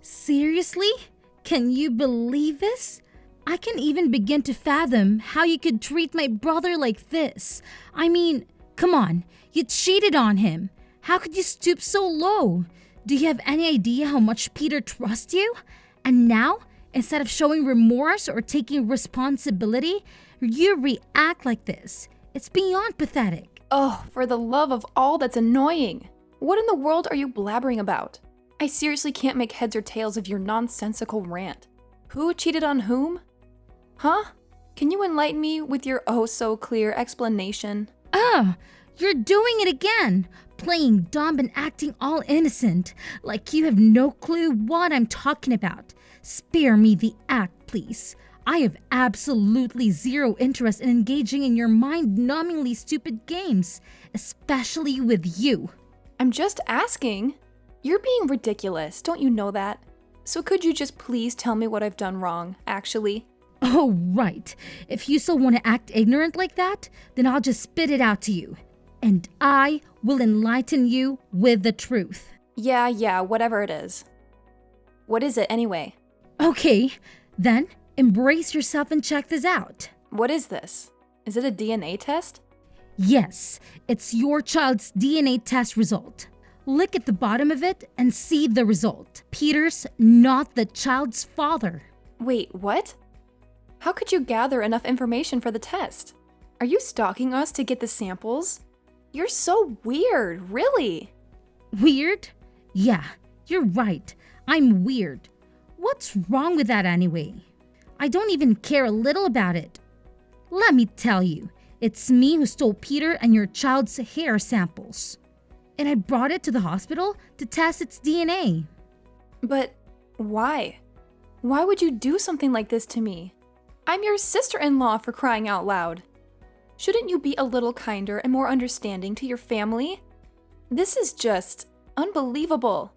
Seriously? Can you believe this? I can't even begin to fathom how you could treat my brother like this. I mean, come on, you cheated on him. How could you stoop so low? Do you have any idea how much Peter trusts you? And now, instead of showing remorse or taking responsibility, you react like this. It's beyond pathetic. Oh, for the love of all that's annoying. What in the world are you blabbering about? I seriously can't make heads or tails of your nonsensical rant. Who cheated on whom? Huh? Can you enlighten me with your oh-so-clear explanation? You're doing it again. Playing dumb and acting all innocent, like you have no clue what I'm talking about. Spare me the act, please. I have absolutely zero interest in engaging in your mind-numbingly stupid games, especially with you. I'm just asking. You're being ridiculous, don't you know that? So could you just please tell me what I've done wrong, actually? Oh, right. If you still want to act ignorant like that, then I'll just spit it out to you. And I will enlighten you with the truth. Yeah, whatever it is. What is it anyway? Okay, then embrace yourself and check this out. What is this? Is it a DNA test? Yes, it's your child's DNA test result. Look at the bottom of it and see the result. Peter's not the child's father. Wait, what? How could you gather enough information for the test? Are you stalking us to get the samples? You're so weird, really. Weird? Yeah, you're right. I'm weird. What's wrong with that anyway? I don't even care a little about it. Let me tell you, it's me who stole Peter and your child's hair samples. And I brought it to the hospital to test its DNA. But why? Why would you do something like this to me? I'm your sister-in-law, for crying out loud. Shouldn't you be a little kinder and more understanding to your family? This is just unbelievable.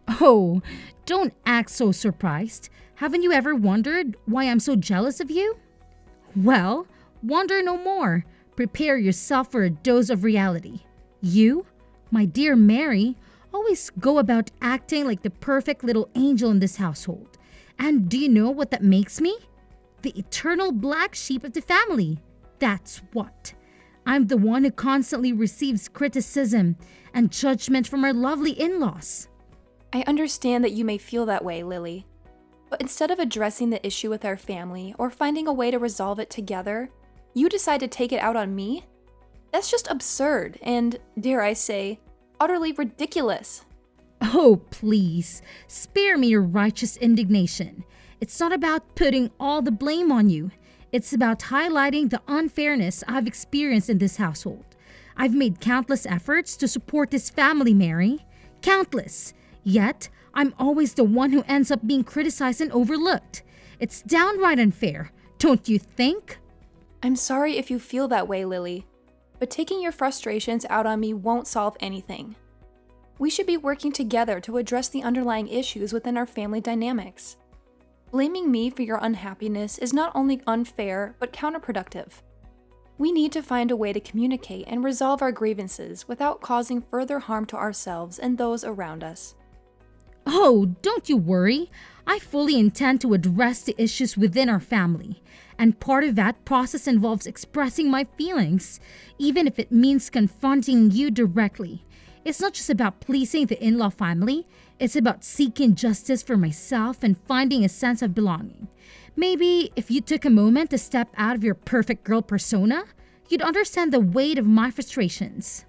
Oh, don't act so surprised. Haven't you ever wondered why I'm so jealous of you? Well, wonder no more. Prepare yourself for a dose of reality. You, my dear Mary, always go about acting like the perfect little angel in this household. And do you know what that makes me? The eternal black sheep of the family. That's what. I'm the one who constantly receives criticism and judgment from our lovely in-laws. I understand that you may feel that way, Lily. But instead of addressing the issue with our family or finding a way to resolve it together, you decide to take it out on me? That's just absurd and, dare I say, utterly ridiculous. Oh, please, spare me your righteous indignation. It's not about putting all the blame on you. It's about highlighting the unfairness I've experienced in this household. I've made countless efforts to support this family, Mary. Countless. Yet, I'm always the one who ends up being criticized and overlooked. It's downright unfair, don't you think? I'm sorry if you feel that way, Lily, but taking your frustrations out on me won't solve anything. We should be working together to address the underlying issues within our family dynamics. Blaming me for your unhappiness is not only unfair, but counterproductive. We need to find a way to communicate and resolve our grievances without causing further harm to ourselves and those around us. Oh, don't you worry. I fully intend to address the issues within our family. And part of that process involves expressing my feelings, even if it means confronting you directly. It's not just about pleasing the in-law family. It's about seeking justice for myself and finding a sense of belonging. Maybe if you took a moment to step out of your perfect girl persona, you'd understand the weight of my frustrations.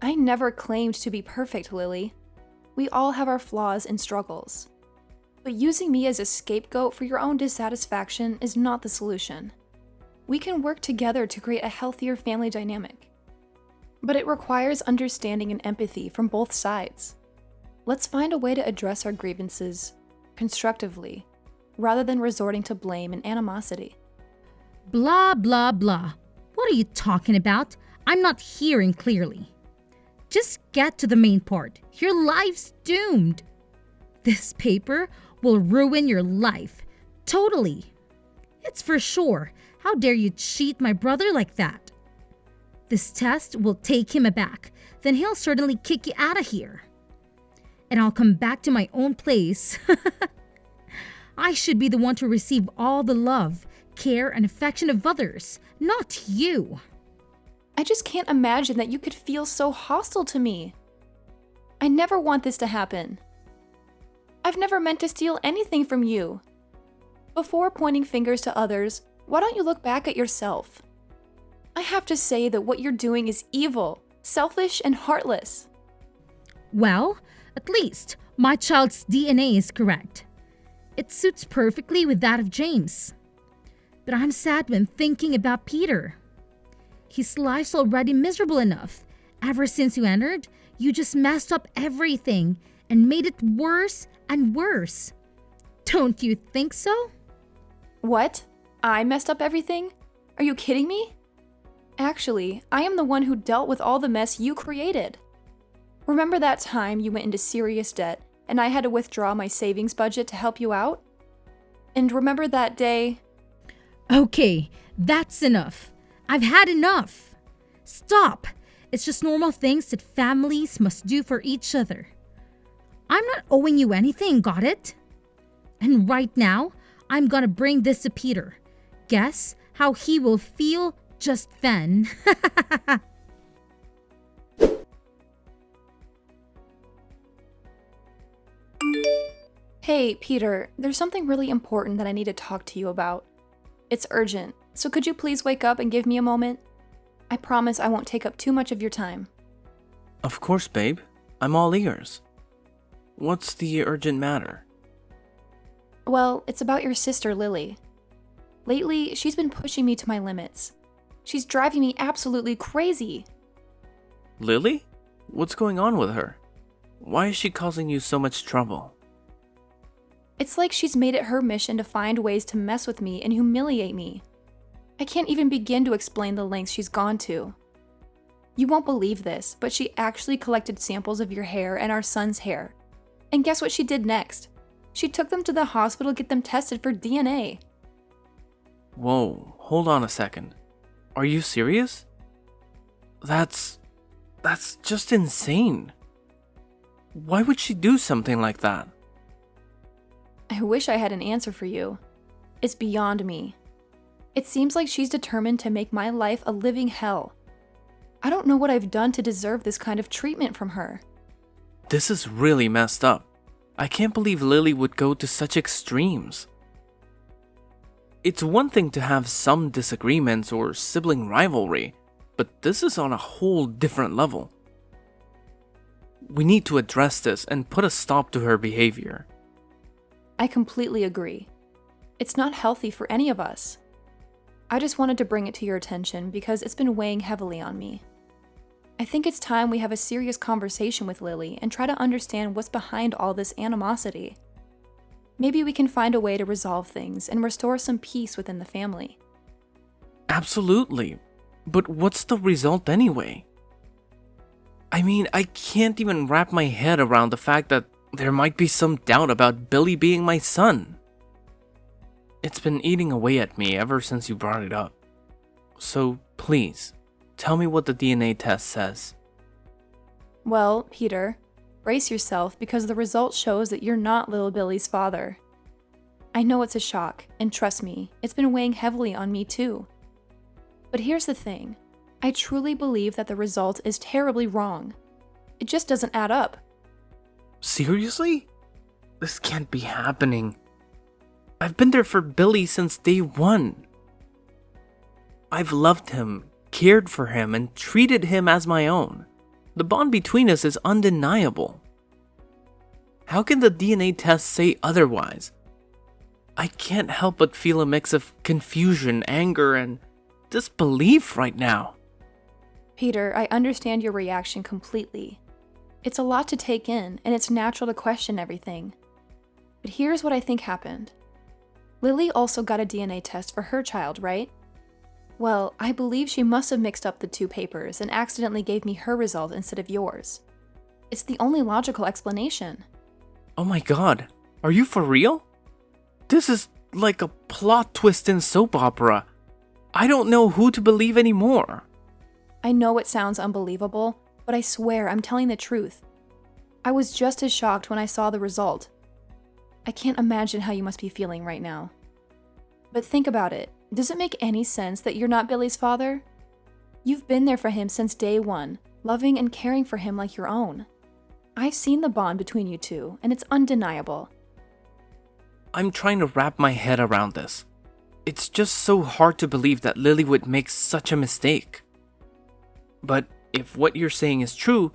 I never claimed to be perfect, Lily. We all have our flaws and struggles. But using me as a scapegoat for your own dissatisfaction is not the solution. We can work together to create a healthier family dynamic. But it requires understanding and empathy from both sides. Let's find a way to address our grievances constructively, rather than resorting to blame and animosity. Blah, blah, blah. What are you talking about? I'm not hearing clearly. Just get to the main part. Your life's doomed. This paper will ruin your life. Totally. It's for sure. How dare you cheat my brother like that? This test will take him aback. Then he'll certainly kick you out of here. and I'll come back to my own place. I should be the one to receive all the love, care, and affection of others, not you. I just can't imagine that you could feel so hostile to me. I never want this to happen. I've never meant to steal anything from you. Before pointing fingers to others, why don't you look back at yourself? I have to say that what you're doing is evil, selfish, and heartless. Well, at least my child's DNA is correct. It suits perfectly with that of James. But I'm sad when thinking about Peter. His life's already miserable enough. Ever since you entered, you just messed up everything and made it worse and worse. Don't you think so? What? I messed up everything? Are you kidding me? Actually, I am the one who dealt with all the mess you created. Remember that time you went into serious debt and I had to withdraw my savings budget to help you out? And remember that day? Okay, that's enough. I've had enough. Stop. It's just normal things that families must do for each other. I'm not owing you anything, got it? And right now, I'm gonna bring this to Peter. Guess how he will feel just then. Hey, Peter, there's something really important that I need to talk to you about. It's urgent, so could you please wake up and give me a moment? I promise I won't take up too much of your time. Of course, babe. I'm all ears. What's the urgent matter? Well, it's about your sister, Lily. Lately, she's been pushing me to my limits. She's driving me absolutely crazy. Lily? What's going on with her? Why is she causing you so much trouble? It's like she's made it her mission to find ways to mess with me and humiliate me. I can't even begin to explain the lengths she's gone to. You won't believe this, but she actually collected samples of your hair and our son's hair. And guess what she did next? She took them to the hospital to get them tested for DNA. Whoa, hold on a second. Are you serious? That's just insane. Why would she do something like that? I wish I had an answer for you. It's beyond me. It seems like she's determined to make my life a living hell. I don't know what I've done to deserve this kind of treatment from her. This is really messed up. I can't believe Lily would go to such extremes. It's one thing to have some disagreements or sibling rivalry, but this is on a whole different level. We need to address this and put a stop to her behavior. I completely agree. It's not healthy for any of us. I just wanted to bring it to your attention because it's been weighing heavily on me. I think it's time we have a serious conversation with Lily and try to understand what's behind all this animosity. Maybe we can find a way to resolve things and restore some peace within the family. Absolutely. But what's the result anyway? I mean, I can't even wrap my head around the fact that there might be some doubt about Billy being my son. It's been eating away at me ever since you brought it up. So please, tell me what the DNA test says. Well, Peter, brace yourself because the result shows that you're not little Billy's father. I know it's a shock, and trust me, it's been weighing heavily on me too. But here's the thing. I truly believe that the result is terribly wrong. It just doesn't add up. Seriously? This can't be happening. I've been there for Billy since day one. I've loved him, cared for him, and treated him as my own. The bond between us is undeniable. How can the DNA test say otherwise? I can't help but feel a mix of confusion, anger, and disbelief right now. Peter, I understand your reaction completely. It's a lot to take in, and it's natural to question everything. But here's what I think happened. Lily also got a DNA test for her child, right? Well, I believe she must have mixed up the two papers and accidentally gave me her result instead of yours. It's the only logical explanation. Oh my god, are you for real? This is like a plot twist in soap opera. I don't know who to believe anymore. I know it sounds unbelievable, but I swear I'm telling the truth. I was just as shocked when I saw the result. I can't imagine how you must be feeling right now. But think about it. Does it make any sense that you're not Billy's father? You've been there for him since day one, loving and caring for him like your own. I've seen the bond between you two, and it's undeniable. I'm trying to wrap my head around this. It's just so hard to believe that Lily would make such a mistake. But if what you're saying is true,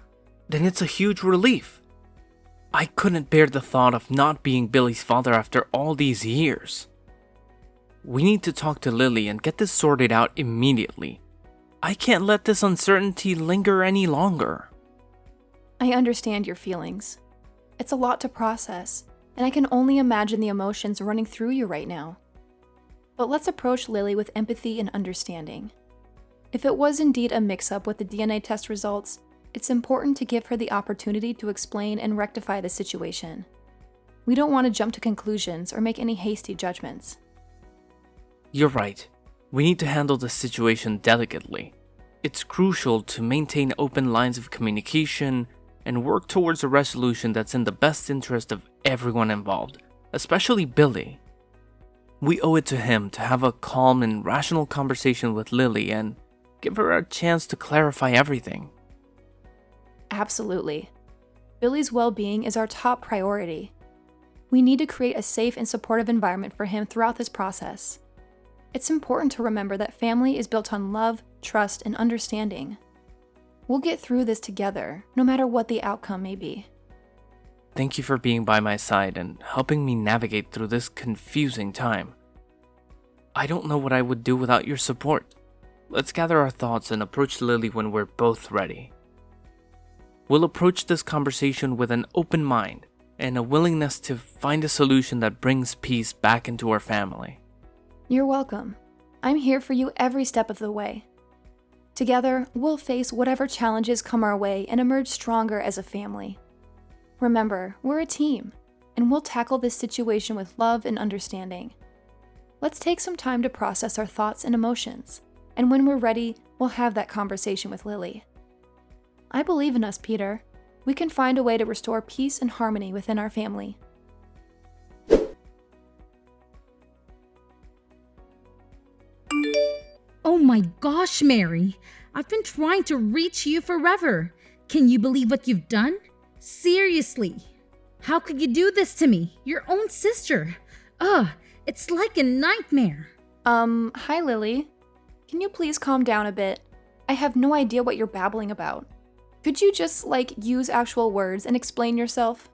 then it's a huge relief. I couldn't bear the thought of not being Billy's father after all these years. We need to talk to Lily and get this sorted out immediately. I can't let this uncertainty linger any longer. I understand your feelings. It's a lot to process, and I can only imagine the emotions running through you right now. But let's approach Lily with empathy and understanding. If it was indeed a mix-up with the DNA test results, it's important to give her the opportunity to explain and rectify the situation. We don't want to jump to conclusions or make any hasty judgments. You're right. We need to handle the situation delicately. It's crucial to maintain open lines of communication and work towards a resolution that's in the best interest of everyone involved, especially Billy. We owe it to him to have a calm and rational conversation with Lily and give her a chance to clarify everything. Absolutely. Billy's well-being is our top priority. We need to create a safe and supportive environment for him throughout this process. It's important to remember that family is built on love, trust, and understanding. We'll get through this together, no matter what the outcome may be. Thank you for being by my side and helping me navigate through this confusing time. I don't know what I would do without your support. Let's gather our thoughts and approach Lily when we're both ready. We'll approach this conversation with an open mind and a willingness to find a solution that brings peace back into our family. You're welcome. I'm here for you every step of the way. Together, we'll face whatever challenges come our way and emerge stronger as a family. Remember, we're a team, and we'll tackle this situation with love and understanding. Let's take some time to process our thoughts and emotions, and when we're ready, we'll have that conversation with Lily. I believe in us, Peter. We can find a way to restore peace and harmony within our family. Oh my gosh, Mary. I've been trying to reach you forever. Can you believe what you've done? Seriously. How could you do this to me? Your own sister. Ugh, it's like a nightmare. Hi Lily. Can you please calm down a bit? I have no idea what you're babbling about. Could you just, use actual words and explain yourself?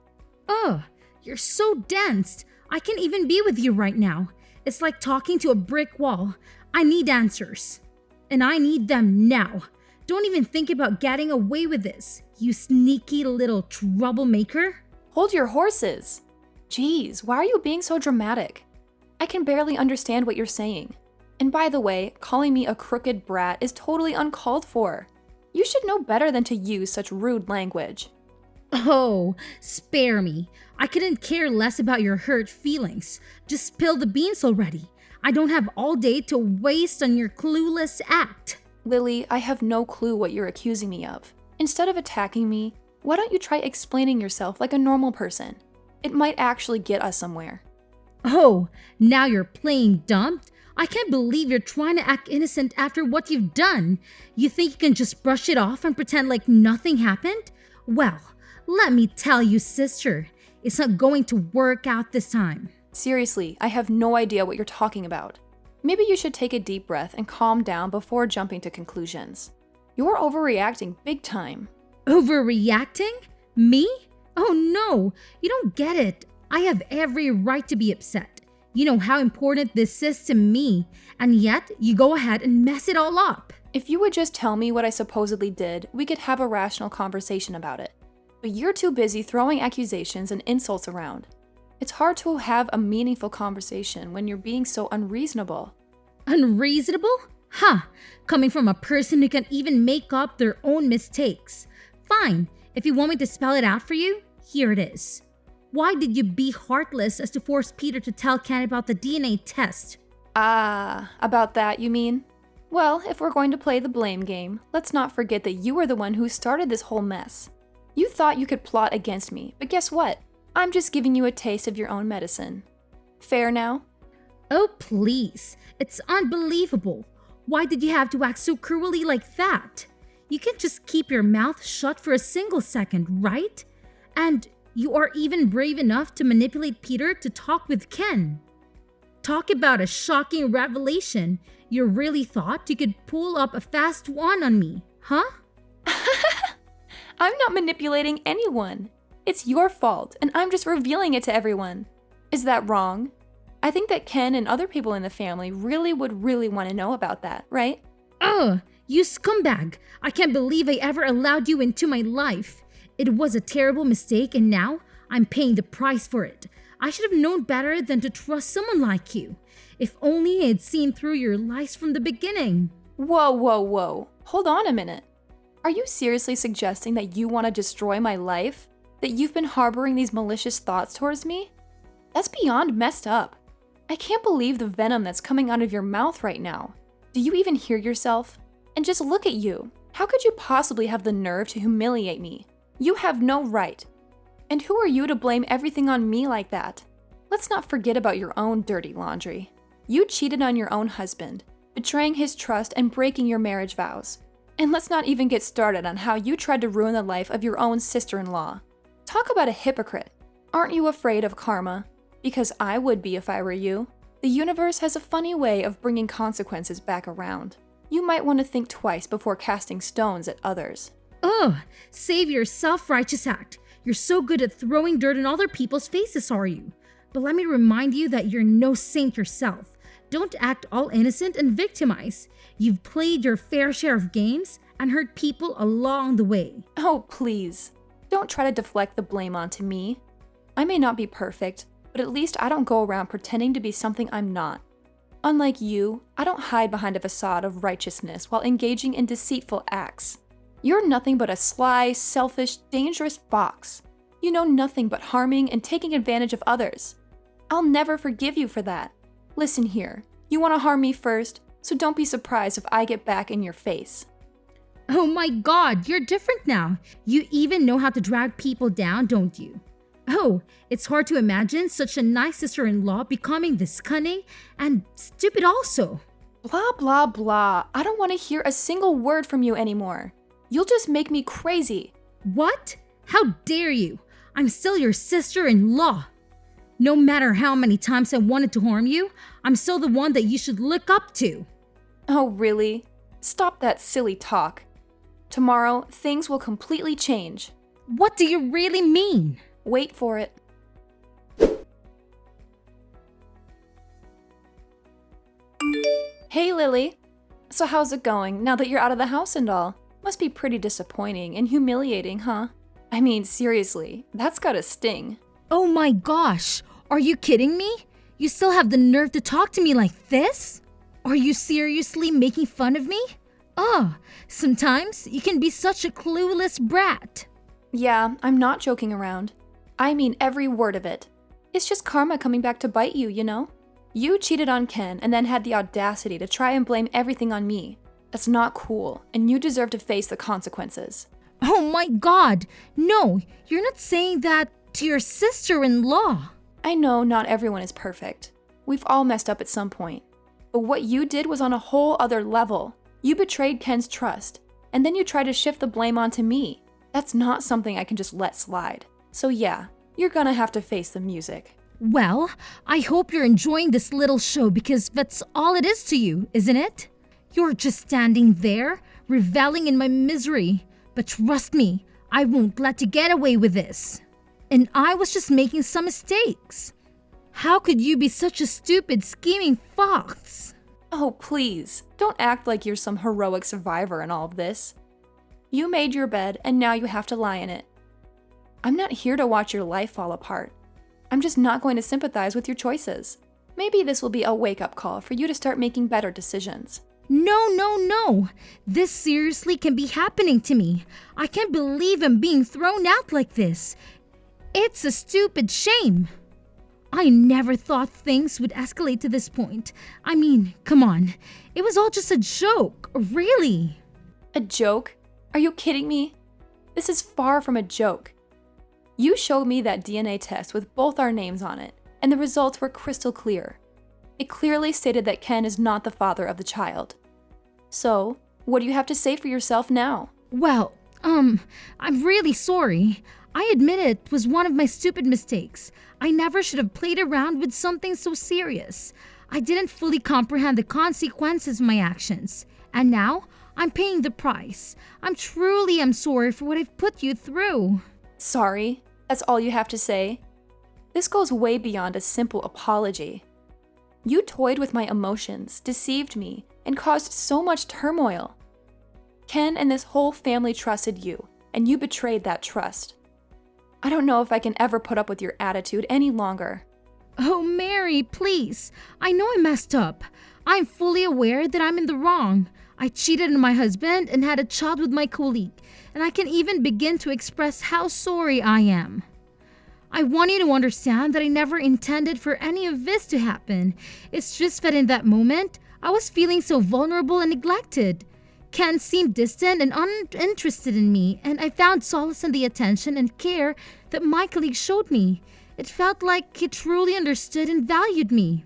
Ugh, you're so dense. I can't even be with you right now. It's like talking to a brick wall. I need answers. And I need them now. Don't even think about getting away with this, you sneaky little troublemaker. Hold your horses. Jeez, why are you being so dramatic? I can barely understand what you're saying. And by the way, calling me a crooked brat is totally uncalled for. You should know better than to use such rude language. Oh, spare me. I couldn't care less about your hurt feelings. Just spill the beans already. I don't have all day to waste on your clueless act. Lily, I have no clue what you're accusing me of. Instead of attacking me, why don't you try explaining yourself like a normal person? It might actually get us somewhere. Oh, now you're playing dumb? I can't believe you're trying to act innocent after what you've done. You think you can just brush it off and pretend like nothing happened? Well, let me tell you, sister, it's not going to work out this time. Seriously, I have no idea what you're talking about. Maybe you should take a deep breath and calm down before jumping to conclusions. You're overreacting big time. Overreacting? Me? Oh no, you don't get it. I have every right to be upset. You know how important this is to me, and yet you go ahead and mess it all up. If you would just tell me what I supposedly did, we could have a rational conversation about it. But you're too busy throwing accusations and insults around. It's hard to have a meaningful conversation when you're being so unreasonable. Unreasonable? Huh, coming from a person who can't even make up their own mistakes. Fine, if you want me to spell it out for you, here it is. Why did you be heartless as to force Peter to tell Ken about the DNA test? Ah, about that you mean? Well, if we're going to play the blame game, let's not forget that you were the one who started this whole mess. You thought you could plot against me, but guess what? I'm just giving you a taste of your own medicine. Fair now? Oh, please. It's unbelievable. Why did you have to act so cruelly like that? You can just keep your mouth shut for a single second, right? And you are even brave enough to manipulate Peter to talk with Ken. Talk about a shocking revelation. You really thought you could pull up a fast one on me, huh? I'm not manipulating anyone. It's your fault, and I'm just revealing it to everyone. Is that wrong? I think that Ken and other people in the family would really want to know about that, right? Ugh, you scumbag. I can't believe I ever allowed you into my life. It was a terrible mistake, and now I'm paying the price for it. I should have known better than to trust someone like you. If only I had seen through your lies from the beginning. Whoa. Hold on a minute. Are you seriously suggesting that you want to destroy my life? That you've been harboring these malicious thoughts towards me? That's beyond messed up. I can't believe the venom that's coming out of your mouth right now. Do you even hear yourself? And just look at you. How could you possibly have the nerve to humiliate me? You have no right. And who are you to blame everything on me like that? Let's not forget about your own dirty laundry. You cheated on your own husband, betraying his trust and breaking your marriage vows. And let's not even get started on how you tried to ruin the life of your own sister-in-law. Talk about a hypocrite. Aren't you afraid of karma? Because I would be if I were you. The universe has a funny way of bringing consequences back around. You might want to think twice before casting stones at others. Ugh, save your self-righteous act. You're so good at throwing dirt in other people's faces, are you? But let me remind you that you're no saint yourself. Don't act all innocent and victimize. You've played your fair share of games and hurt people along the way. Oh, please. Don't try to deflect the blame onto me. I may not be perfect, but at least I don't go around pretending to be something I'm not. Unlike you, I don't hide behind a facade of righteousness while engaging in deceitful acts. You're nothing but a sly, selfish, dangerous fox. You know nothing but harming and taking advantage of others. I'll never forgive you for that. Listen here, you want to harm me first, so don't be surprised if I get back in your face. Oh my god, you're different now. You even know how to drag people down, don't you? Oh, it's hard to imagine such a nice sister-in-law becoming this cunning and stupid also. Blah, blah, blah. I don't want to hear a single word from you anymore. You'll just make me crazy. What? How dare you? I'm still your sister-in-law. No matter how many times I wanted to harm you, I'm still the one that you should look up to. Oh, really? Stop that silly talk. Tomorrow, things will completely change. What do you really mean? Wait for it. Hey, Lily. So how's it going now that you're out of the house and all? Must be pretty disappointing and humiliating, huh? I mean, seriously, that's gotta sting. Oh my gosh, are you kidding me? You still have the nerve to talk to me like this? Are you seriously making fun of me? Sometimes you can be such a clueless brat. Yeah, I'm not joking around. I mean every word of it. It's just karma coming back to bite you, you know? You cheated on Ken and then had the audacity to try and blame everything on me. That's not cool, and you deserve to face the consequences. Oh my god, no, you're not saying that to your sister-in-law. I know not everyone is perfect. We've all messed up at some point. But what you did was on a whole other level. You betrayed Ken's trust, and then you tried to shift the blame onto me. That's not something I can just let slide. So yeah, you're gonna have to face the music. Well, I hope you're enjoying this little show because that's all it is to you, isn't it? You're just standing there, reveling in my misery. But trust me, I won't let you get away with this. And I was just making some mistakes. How could you be such a stupid, scheming fox? Oh, please, don't act like you're some heroic survivor in all of this. You made your bed, and now you have to lie in it. I'm not here to watch your life fall apart. I'm just not going to sympathize with your choices. Maybe this will be a wake-up call for you to start making better decisions. No. This seriously can be happening to me. I can't believe I'm being thrown out like this. It's a stupid shame. I never thought things would escalate to this point. I mean, come on. It was all just a joke, really. A joke? Are you kidding me? This is far from a joke. You showed me that DNA test with both our names on it, and the results were crystal clear. It clearly stated that Ken is not the father of the child. So, what do you have to say for yourself now? Well, I'm really sorry. I admit it was one of my stupid mistakes. I never should have played around with something so serious. I didn't fully comprehend the consequences of my actions. And now, I'm paying the price. I'm sorry for what I've put you through. Sorry, that's all you have to say? This goes way beyond a simple apology. You toyed with my emotions, deceived me, and caused so much turmoil. Ken and this whole family trusted you, and you betrayed that trust. I don't know if I can ever put up with your attitude any longer. Oh, Mary, please. I know I messed up. I'm fully aware that I'm in the wrong. I cheated on my husband and had a child with my colleague, and I can even begin to express how sorry I am. I want you to understand that I never intended for any of this to happen. It's just that in that moment, I was feeling so vulnerable and neglected. Ken seemed distant and uninterested in me, and I found solace in the attention and care that my colleague showed me. It felt like he truly understood and valued me.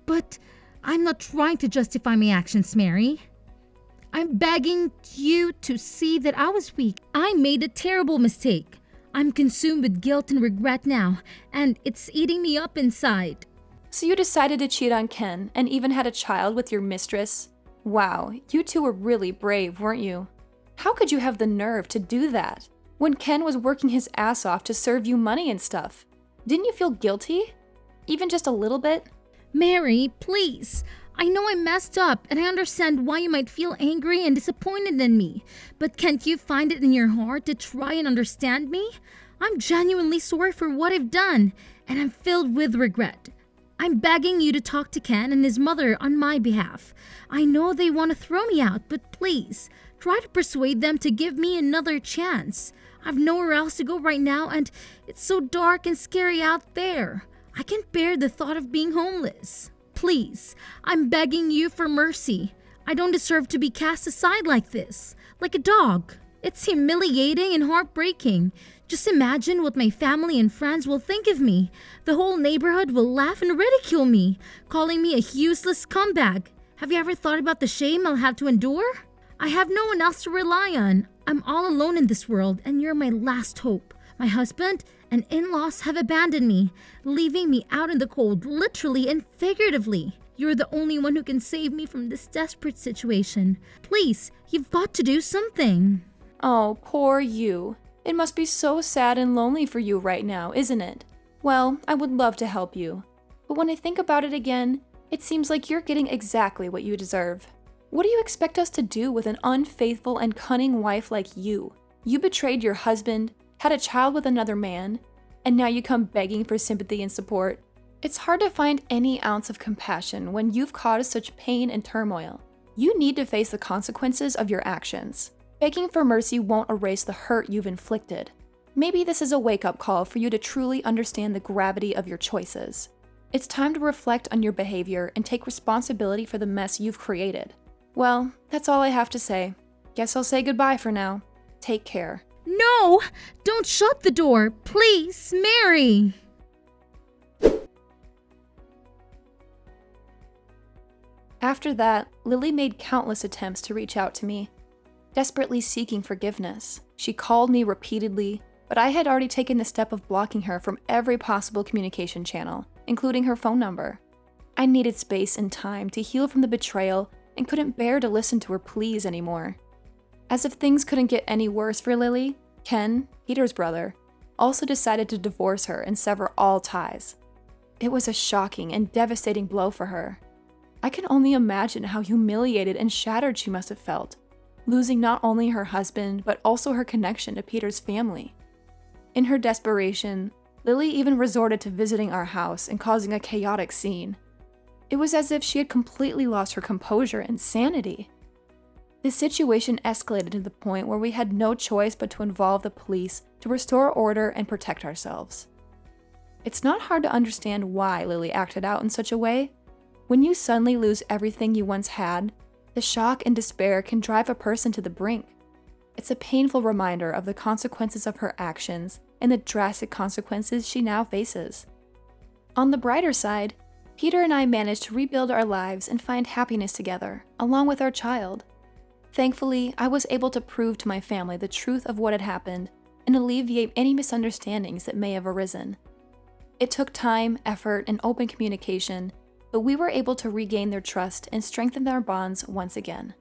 But I'm not trying to justify my actions, Mary. I'm begging you to see that I was weak. I made a terrible mistake. I'm consumed with guilt and regret now, and it's eating me up inside. So you decided to cheat on Ken and even had a child with your mistress? Wow, you two were really brave, weren't you? How could you have the nerve to do that when Ken was working his ass off to serve you money and stuff? Didn't you feel guilty? Even just a little bit? Mary, please. I know I messed up, and I understand why you might feel angry and disappointed in me. But can't you find it in your heart to try and understand me? I'm genuinely sorry for what I've done, and I'm filled with regret. I'm begging you to talk to Ken and his mother on my behalf. I know they want to throw me out, but please, try to persuade them to give me another chance. I've nowhere else to go right now, and it's so dark and scary out there. I can't bear the thought of being homeless. Please, I'm begging you for mercy. I don't deserve to be cast aside like this, like a dog. It's humiliating and heartbreaking. Just imagine what my family and friends will think of me. The whole neighborhood will laugh and ridicule me, calling me a useless scumbag. Have you ever thought about the shame I'll have to endure? I have no one else to rely on. I'm all alone in this world, and you're my last hope. My husband and in-laws have abandoned me, leaving me out in the cold, literally and figuratively. You're the only one who can save me from this desperate situation. Please, you've got to do something. Oh, poor you. It must be so sad and lonely for you right now, isn't it? Well, I would love to help you. But when I think about it again, it seems like you're getting exactly what you deserve. What do you expect us to do with an unfaithful and cunning wife like you? You betrayed your husband, had a child with another man, and now you come begging for sympathy and support. It's hard to find any ounce of compassion when you've caused such pain and turmoil. You need to face the consequences of your actions. Begging for mercy won't erase the hurt you've inflicted. Maybe this is a wake-up call for you to truly understand the gravity of your choices. It's time to reflect on your behavior and take responsibility for the mess you've created. Well, that's all I have to say. Guess I'll say goodbye for now. Take care. No! Don't shut the door! Please, Mary! After that, Lily made countless attempts to reach out to me, desperately seeking forgiveness. She called me repeatedly, but I had already taken the step of blocking her from every possible communication channel, including her phone number. I needed space and time to heal from the betrayal and couldn't bear to listen to her pleas anymore. As if things couldn't get any worse for Lily, Ken, Peter's brother, also decided to divorce her and sever all ties. It was a shocking and devastating blow for her. I can only imagine how humiliated and shattered she must have felt, losing not only her husband, but also her connection to Peter's family. In her desperation, Lily even resorted to visiting our house and causing a chaotic scene. It was as if she had completely lost her composure and sanity. The situation escalated to the point where we had no choice but to involve the police to restore order and protect ourselves. It's not hard to understand why Lily acted out in such a way. When you suddenly lose everything you once had, the shock and despair can drive a person to the brink. It's a painful reminder of the consequences of her actions and the drastic consequences she now faces. On the brighter side, Peter and I managed to rebuild our lives and find happiness together, along with our child. Thankfully, I was able to prove to my family the truth of what had happened and alleviate any misunderstandings that may have arisen. It took time, effort, and open communication, but we were able to regain their trust and strengthen our bonds once again.